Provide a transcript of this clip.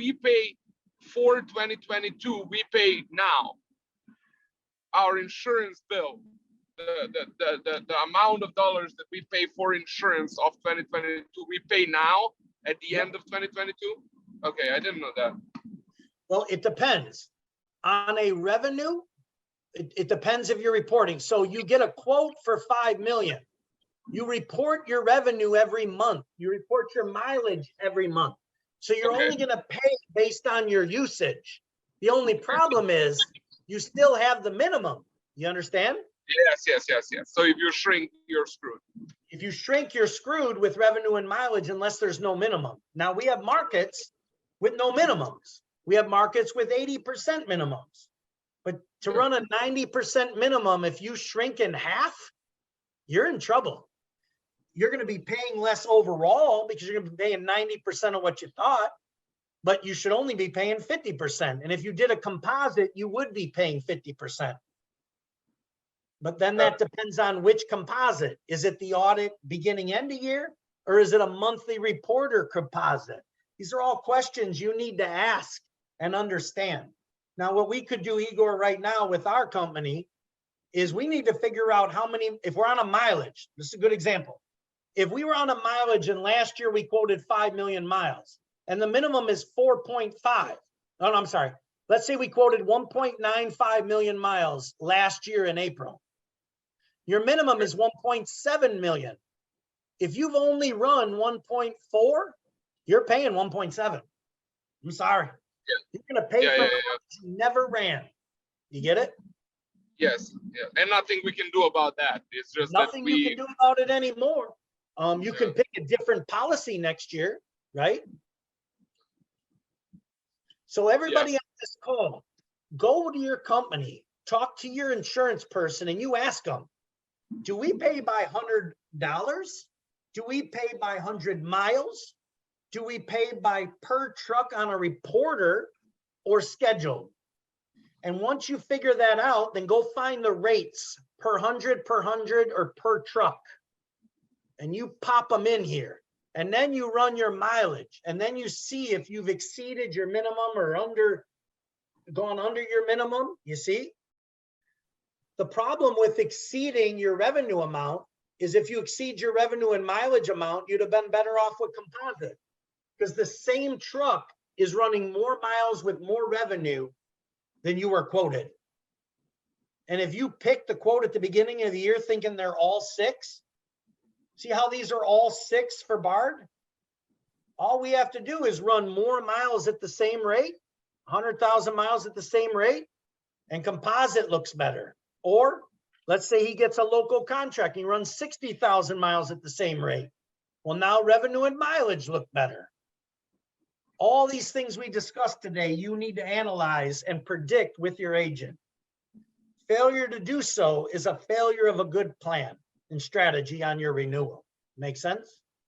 we pay for 2022, we pay now our insurance bill, the amount of dollars that we pay for insurance of 2022, we pay now at the end of 2022? Okay, I didn't know that. Well, it depends. On a revenue, it depends if you're reporting. So you get a quote for 5 million. You report your revenue every month. You report your mileage every month. So you're only going to pay based on your usage. The only problem is you still have the minimum. You understand? Yes. So if you shrink, you're screwed. If you shrink, you're screwed with revenue and mileage unless there's no minimum. Now we have markets with no minimums. We have markets with 80% minimums. But to run a 90% minimum, if you shrink in half, you're in trouble. You're going to be paying less overall because you're going to be paying 90% of what you thought, but you should only be paying 50%. And if you did a composite, you would be paying 50%. But then that depends on which composite. Is it the audit beginning end of year, or is it a monthly reporter composite? These are all questions you need to ask and understand. Now, what we could do, Igor, right now with our company is we need to figure out how many, if we're on a mileage, this is a good example. If we were on a mileage and last year we quoted 5 million miles and the minimum is 4.5. No, I'm sorry. Let's say we quoted 1.95 million miles last year in April. Your minimum is 1.7 million. If you've only run 1.4, you're paying 1.7. I'm sorry. You're going to pay for what you never ran. You get it? Yes. And nothing we can do about that. It's just nothing you can do about it anymore. You can pick a different policy next year, right? So everybody on this call, go to your company, talk to your insurance person, and you ask them, do we pay by $100? Do we pay by 100 miles? Do we pay by per truck on a reporter or scheduled? And once you figure that out, then go find the rates per 100, or per truck. And you pop them in here. And then you run your mileage. And then you see if you've exceeded your minimum or gone under your minimum, you see? The problem with exceeding your revenue amount is if you exceed your revenue and mileage amount, you'd have been better off with composite. Because the same truck is running more miles with more revenue than you were quoted. And if you pick the quote at the beginning of the year thinking they're all 6, see how these are all 6 for BARD? All we have to do is run more miles at the same rate, 100,000 miles at the same rate, and composite looks better. Or let's say he gets a local contract, he runs 60,000 miles at the same rate. Well, now revenue and mileage look better. All these things we discussed today, you need to analyze and predict with your agent. Failure to do so is a failure of a good plan and strategy on your renewal. Make sense?